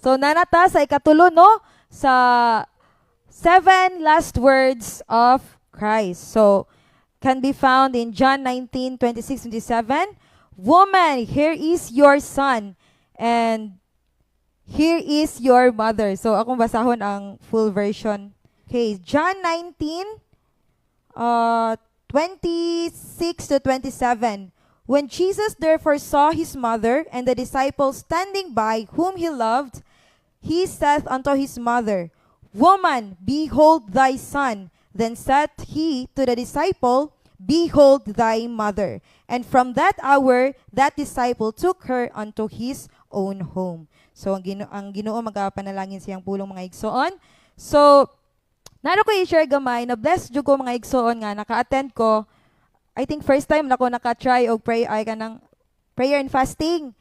So nanata sa ikatulo no sa seven last words of Christ. So can be found in John 19:26-27. Woman, here is your son and here is your mother. So akong basahon ang full version. Okay, John 19 26-27. When Jesus therefore saw his mother and the disciples standing by whom he loved, he saith unto his mother, Woman, behold thy son. Then said he to the disciple, Behold thy mother. And from that hour, that disciple took her unto his own home. So, ang Ginoo magapanalangin siyang pulong mga igsoon. So, naro ko i-share gamay, na bless jud ko mga igsoon nga, naka-attend ko. I think first time na ko naka-try og pray ay kanang prayer and fasting.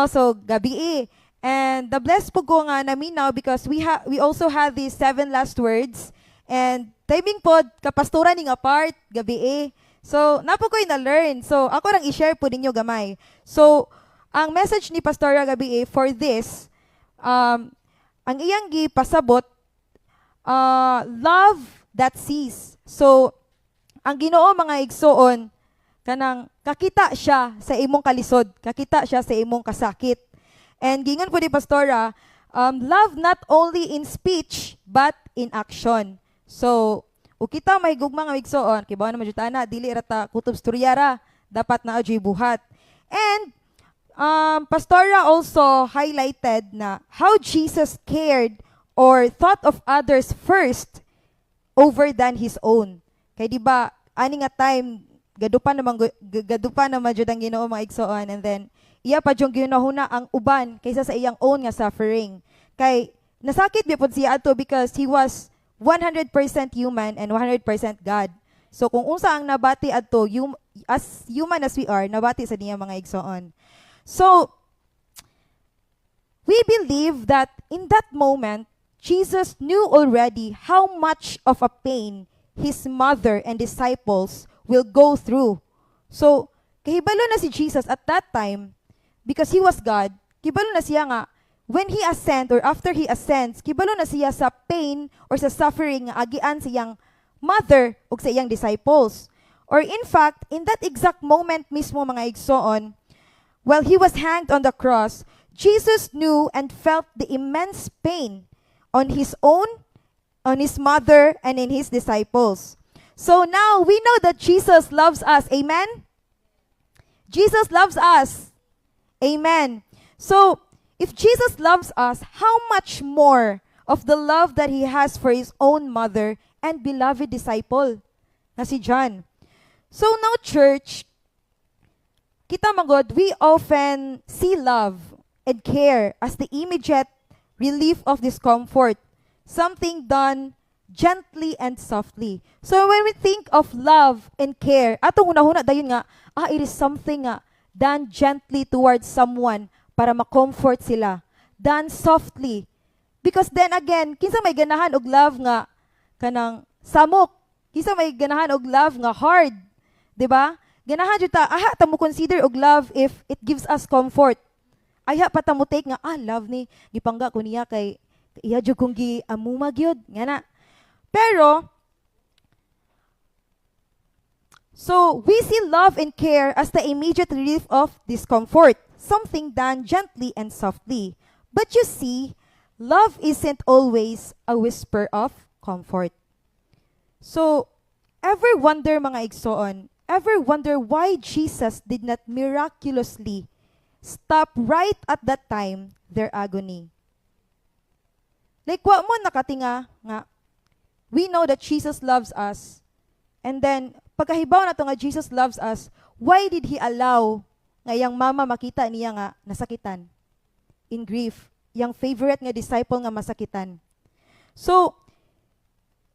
So gabi and the blessed po ko nga naminaw because we also have these 7 last words and timing pod kapastoran ning apart gabi. So napo ko'y na-learn. So ako rang i-share po ninyo gamay. So ang message ni Pastora gabi for this ang iyang gipasabot love that sees. So ang Ginoo mga igsoon kanang kakita siya sa imong kalisod, kakita siya sa imong kasakit. And gingon po ni Pastora, love not only in speech but in action. So, kita mahigugma nga igsoon, kibaw na majutana, dili rata kutob storyara, dapat na adyoy buhat. And Pastora also highlighted na how Jesus cared or thought of others first over than his own. Kay di ba ani nga time gadupan naman jud ang Ginoo mga igsoon and then iya pa jung ginahuna ang uban kaysa sa iyang own nga suffering. Kay nasakit bipod siya ato because he was 100% human and 100% God. So kung unsa ang nabati adto as human as we are, nabati sa niya mga igsoon. So we believe that in that moment Jesus knew already how much of a pain his mother and disciples will go through. So, kahibalo na si Jesus at that time, because he was God, kahibalo na siya nga, when he ascends or after he ascends, kahibalo na siya sa pain or sa suffering nga agian siyang mother o sa iyang disciples. Or in fact, in that exact moment mismo mga igsoon, while he was hanged on the cross, Jesus knew and felt the immense pain on his own, on his mother, and in his disciples. So now we know that Jesus loves us. Amen? Jesus loves us. Amen. So if Jesus loves us, how much more of the love that he has for his own mother and beloved disciple na si John. So now church, kita magod, we often see love and care as the immediate relief of discomfort. Something done gently and softly. So when we think of love and care, atong hunahuna dayon nga, it is something nga done gently towards someone para ma-comfort sila. Done softly. Because then again, kinsa may ganahan og love nga kanang samok. Kinsa may ganahan og love nga hard. 'Di ba? Ganahan jud ta, ta mo consider og love if it gives us comfort. Pa ta mo take nga, love ni gipangga ko niya kay iya jud kong giamuma gyud nga na. Pero so we see love and care as the immediate relief of discomfort, something done gently and softly. But you see, love isn't always a whisper of comfort. So ever wonder mga igsoon, ever wonder why Jesus did not miraculously stop right at that time their agony? Like, wa mo nakatinga nga, we know that Jesus loves us. And then, pagkahibaw na to nga Jesus loves us, why did he allow nga yang mama makita niya nga nasakitan? In grief. Yang favorite nga disciple nga masakitan. So,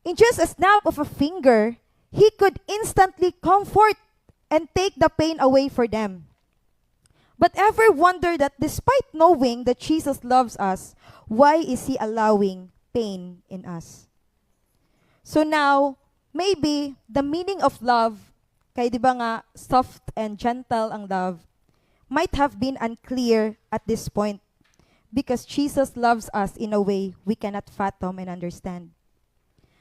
in just a snap of a finger, he could instantly comfort and take the pain away for them. But ever wonder that despite knowing that Jesus loves us, why is he allowing pain in us? So now, maybe the meaning of love, kay di ba nga soft and gentle ang love, might have been unclear at this point. because Jesus loves us in a way we cannot fathom and understand.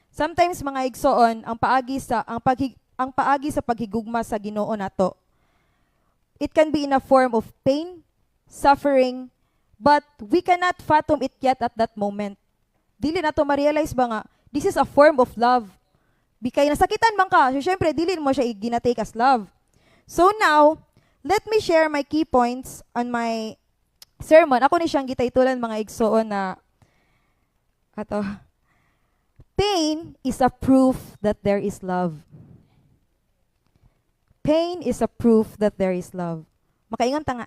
Sometimes mga igsoon, ang paagi sa paghigugma sa Ginoo nato, it can be in a form of pain, suffering, but we cannot fathom it yet at that moment. Dili nato ma-realize ba nga, this is a form of love. Bikay nasakitan man ka, so syempre, dili mo siya ginatake as love. So now, let me share my key points on my sermon. Ako ni siyang gitaytulan mga igsoon na, pain is a proof that there is love. Pain is a proof that there is love. Makaingon ta nga,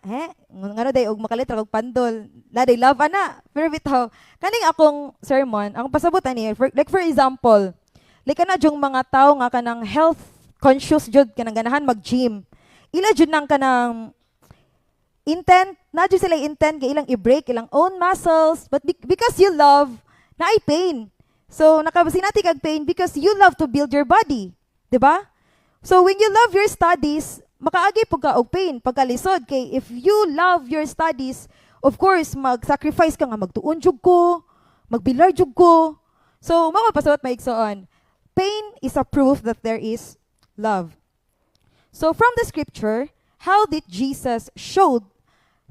ngano day og makalit ra og pandol, laday love ana. Pero bitaw, kaning akong sermon, ang pasabot ani, like for example, like kana jung mga tao nga kanang health conscious jud kanang ganahan mag-gym. Ila jud nang kanang intent, na jud sila intent kay ilang i-break ilang own muscles, but because you love, naay pain. So nakabasinati kag pain because you love to build your body, 'di ba? So when you love your studies, makaagi pug ka og pain pagkalisod kay if you love your studies, of course mag-sacrifice ka nga magtuon jud ko, magbilar jud ko. So mao pasabot maigsoon. Pain is a proof that there is love. So from the scripture, how did Jesus show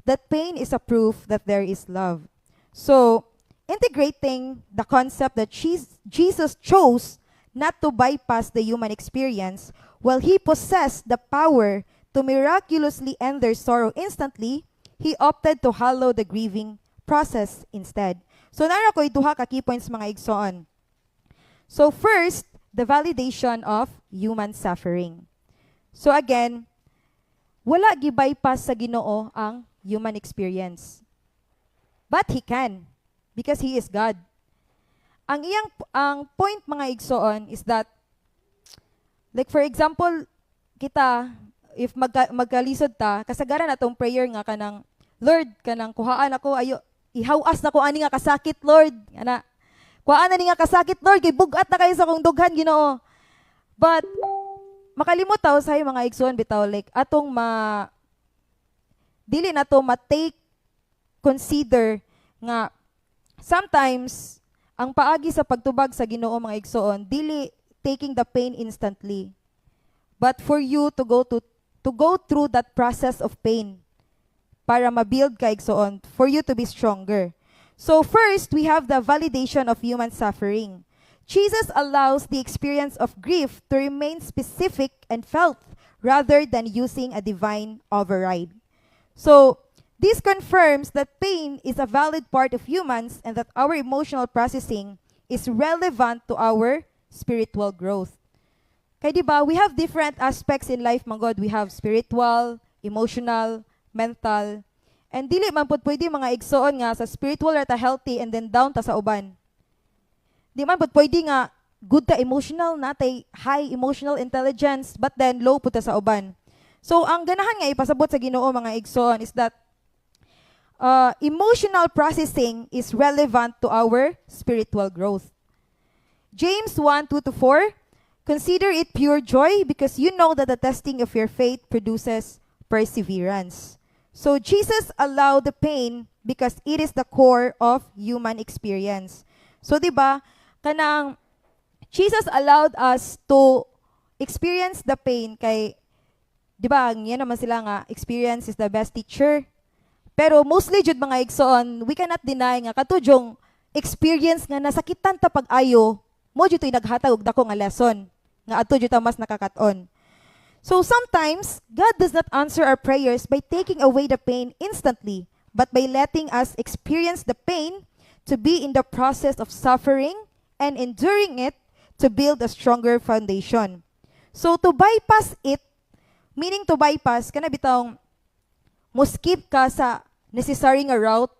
that pain is a proof that there is love? So integrating the concept that Jesus chose not to bypass the human experience, while he possessed the power to miraculously end their sorrow instantly, he opted to hallow the grieving process instead. So nara ko'y duha ka key points mga igsoon. So first, the validation of human suffering. So again, wala gi-bypass sa Ginoo ang human experience. But he can, because he is God. Ang point mga igsoon is that, like for example, kita, if magkalisod ta, kasagaran natong prayer nga kanang, Lord, kanang kuhaan ako, ihawas na ko ani nga kasakit, Lord. Ana, kuhaan na ni nga kasakit, Lord, kay bugat na kayo sa kong dughan, Ginoo. But, makalimot tayo sa mga igsoon bitaw, like, dili na to ma-take, consider, nga, sometimes, ang paagi sa pagtubag sa Ginoo mga igsoon, dili taking the pain instantly. But for you to go through that process of pain para ma-build ka igsoon, for you to be stronger. So first, we have the validation of human suffering. Jesus allows the experience of grief to remain specific and felt rather than using a divine override. So this confirms that pain is a valid part of humans and that our emotional processing is relevant to our spiritual growth. Kaya diba, we have different aspects in life, mga God. We have spiritual, emotional, mental, and dili man pud pwede mga igsoon nga sa spiritual ra ta healthy and then down ta sa uban. Di man pud pwede nga good ta emotional, natay high emotional intelligence, but then low pud ta sa uban. So ang ganahan nga ipasabot sa Ginoo mga igsoon is that emotional processing is relevant to our spiritual growth. James 1:2-4, consider it pure joy because you know that the testing of your faith produces perseverance. So Jesus allowed the pain because it is the core of human experience. So diba, kanang Jesus allowed us to experience the pain kay, diba, yan naman sila nga, experience is the best teacher. Pero mostly jud mga igsoon, we cannot deny nga katudjong experience nga nasakitan ta pag-ayo, mo jud to'y naghatag og dako nga lesson nga adto jud ta mas nakakaton. So sometimes God does not answer our prayers by taking away the pain instantly, but by letting us experience the pain to be in the process of suffering and enduring it to build a stronger foundation. So to bypass it, meaning to bypass kana bitawng mo skip ka sa necessary nga route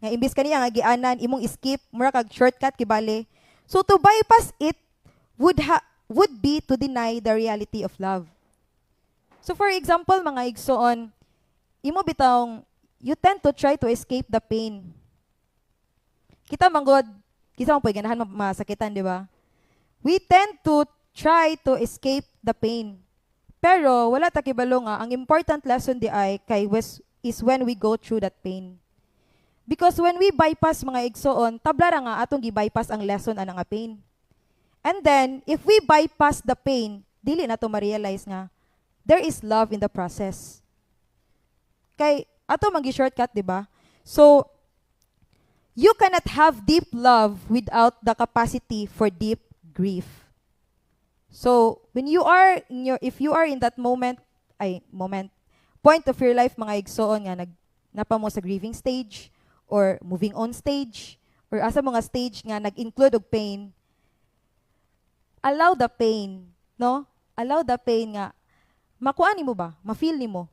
nga imbis kaniya nga gianan imong skip mura kag shortcut kibali. So to bypass it would be to deny the reality of love. So for example mga igsoon, imo bitawng you tend to try to escape the pain. Kita manggod, kisa mo ganahan masakitan, di ba? We tend to try to escape the pain. Pero wala ta kibalo nga ang important lesson di ay kay is when we go through that pain. Because when we bypass mga igsoon, tabla ra nga atong gi-bypass ang lesson ana nga pain. And then, if we bypass the pain, dili na to ma-realize nga there is love in the process. Kay ato magi-shortcut, di ba? So, you cannot have deep love without the capacity for deep grief. So, when you are if you are in that point of your life mga igsoon nga napa mo sa grieving stage or moving on stage or asa mga stage nga nag-include og pain, allow the pain, no? Allow the pain nga makuha nimo ba? Ma-feel nimo.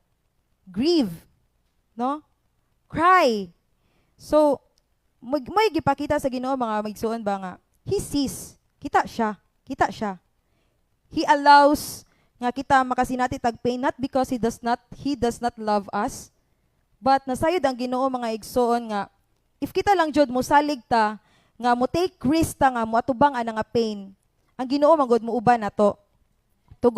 Grieve, no? Cry. So, may gipakita sa Ginoo mga maigsuon ba nga he sees, kita siya. He allows nga kita makasinati tag pain not because he does not love us, but nasayod ang Ginoo mga igsoon nga if kita lang jud mo salig ta nga mo take risk ta nga mo atubang ana nga pain, ang Ginoo magod mo uban nato to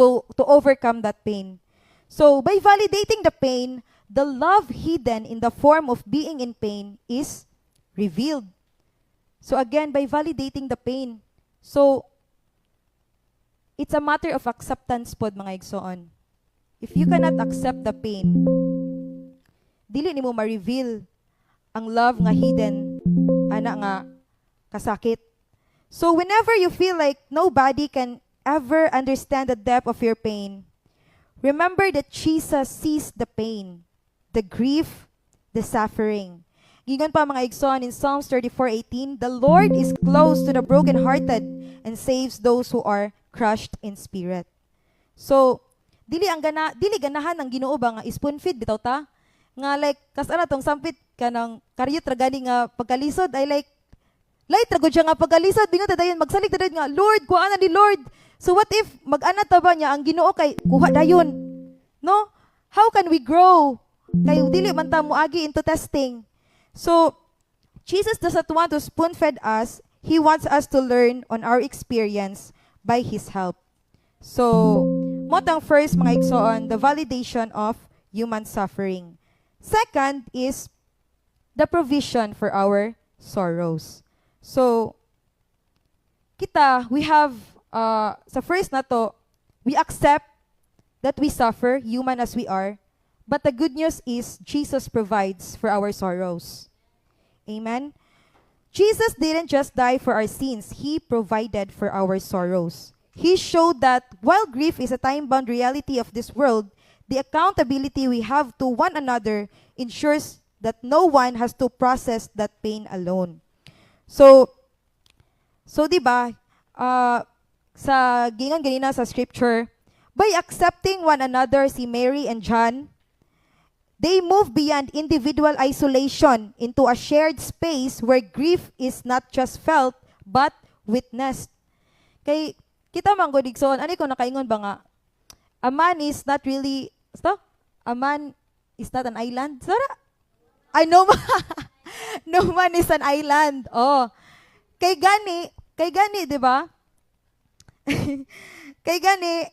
overcome that pain. So by validating the pain, the love hidden in the form of being in pain is revealed. So again, by validating the pain. So it's a matter of acceptance pod mga igsoon. If you cannot accept the pain, dili nimo ma-reveal ang love nga hidden ana nga kasakit. So whenever you feel like nobody can ever understand the depth of your pain, remember that Jesus sees the pain, the grief, the suffering. Gingon pa mga igsoon in Psalms 34:18, the Lord is close to the brokenhearted and saves those who are crushed in spirit. So, dili ganahan ng Ginoo ba nga spoon feed bitaw ta? Nga like kasana tong sampit kanang karyot ra gani nga pagkalisod ay like light ra gud siya nga pagkalisod bingon ta dayon magsalig ta dayon nga Lord kuana ni Lord. So what if mag-ana ta ba niya ang Ginoo kay kuha dayon? No? How can we grow? Kay dili man ta moagi into testing. So, Jesus doesn't want to spoon-feed us. He wants us to learn on our experience by His help. So, motang first, mga igsoon, the validation of human suffering. Second is the provision for our sorrows. So, we have, sa first na to, we accept that we suffer, human as we are, but the good news is Jesus provides for our sorrows. Amen? Jesus didn't just die for our sins. He provided for our sorrows. He showed that while grief is a time-bound reality of this world, the accountability we have to one another ensures that no one has to process that pain alone. So di ba, sa gingon ganina sa scripture, by accepting one another, si Mary and John, they move beyond individual isolation into a shared space where grief is not just felt but witnessed. Kay kita man gud igsoon, ani ko nakaingon ba nga a man is not an island. Sara? I know no man is an island. Oh. Kay gani, 'di ba? Kay gani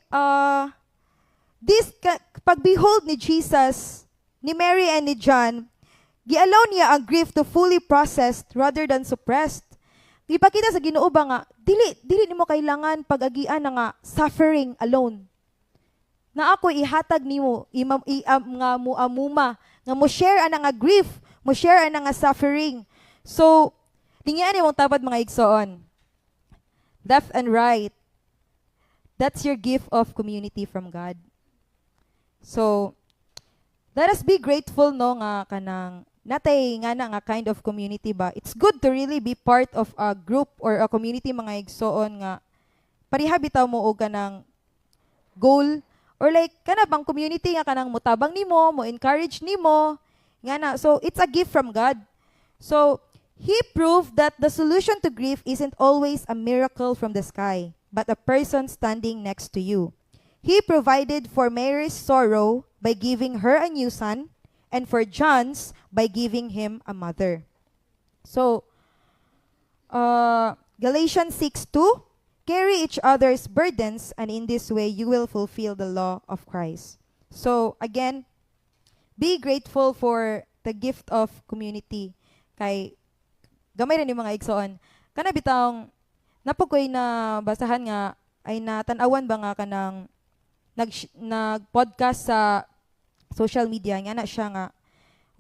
pag behold ni Jesus, ni Mary and ni John, gi-allow niya ang grief to fully processed rather than suppressed. Ipakita sa Ginoo ba nga, dili nimo kailangan pag-agian nga suffering alone. Na ako ihatag nimo nga muamuma, nga mo share ana nga grief, mo share ana nga suffering. So, lingyan nimong tabad mga igsoon. Left and right. That's your gift of community from God. So, let us be grateful no nga kanang natay nga na nga kind of community ba. It's good to really be part of a group or a community mga igsoon nga pareha bitaw mo og kanang goal or like kana bang community nga kanang mutabang nimo, mo encourage nimo nga na. So it's a gift from God. So He proved that the solution to grief isn't always a miracle from the sky, but a person standing next to you. He provided for Mary's sorrow by giving her a new son, and for John's by giving him a mother. So, Galatians 6:2, carry each other's burdens, and in this way you will fulfill the law of Christ. So, again, be grateful for the gift of community. kay gamay rin yung mga igsoon. Kana bitawng napukoy na basahan nga ay natanawan ba nga kanang nag-podcast sa social media nga na siya nga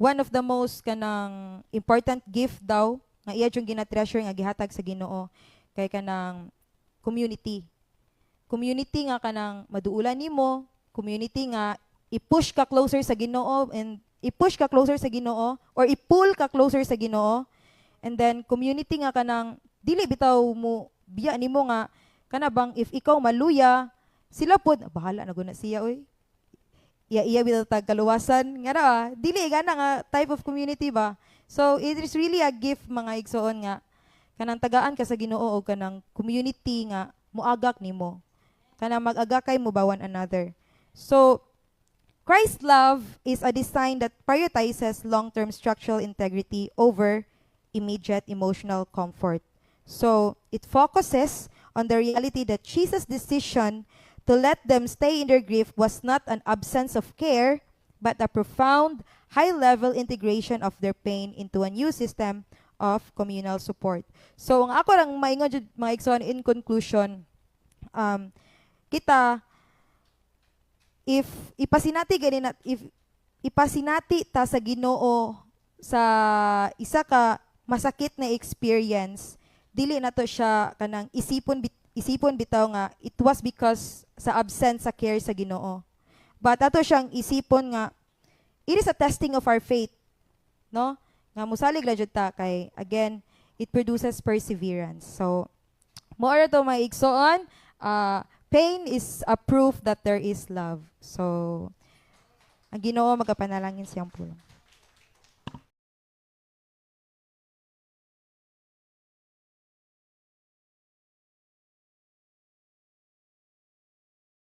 one of the most kanang important gift daw nga iya yung gina-treasure nga gihatag sa Ginoo kay kanang community. Community nga kanang maduulan nimo, community nga i-push ka closer sa Ginoo and i-push ka closer sa Ginoo or i-pull ka closer sa Ginoo. And then community nga kanang dili bitaw mo biya nimo nga kana bang if ikaw maluya sila pod bahala na guna siya oy. Iya bitaw tag kaluwasan nga ra dili gana nga type of community ba. So it is really a gift mga igsoon nga kanang tagaan ka sa Ginoo o kanang community nga muagak nimo. Kanang mag-agakay mo ba one another. So Christ's love is a design that prioritizes long-term structural integrity over immediate emotional comfort. So it focuses on the reality that Jesus' decision to let them stay in their grief was not an absence of care, but a profound, high-level integration of their pain into a new system of communal support. So, ang ako lang maingon jud mga igsoon in conclusion, kita, if ipasinati ta sa Ginoo sa isa ka masakit na experience, dili na to siya kanang isipon bitaw nga it was because sa absence sa care sa Ginoo. But ato siyang isipon nga it is a testing of our faith, no? Nga musalig ra jud ta kay again it produces perseverance. So moara to mga igsoon, pain is a proof that there is love. So ang Ginoo magapanalangin siyang pulong.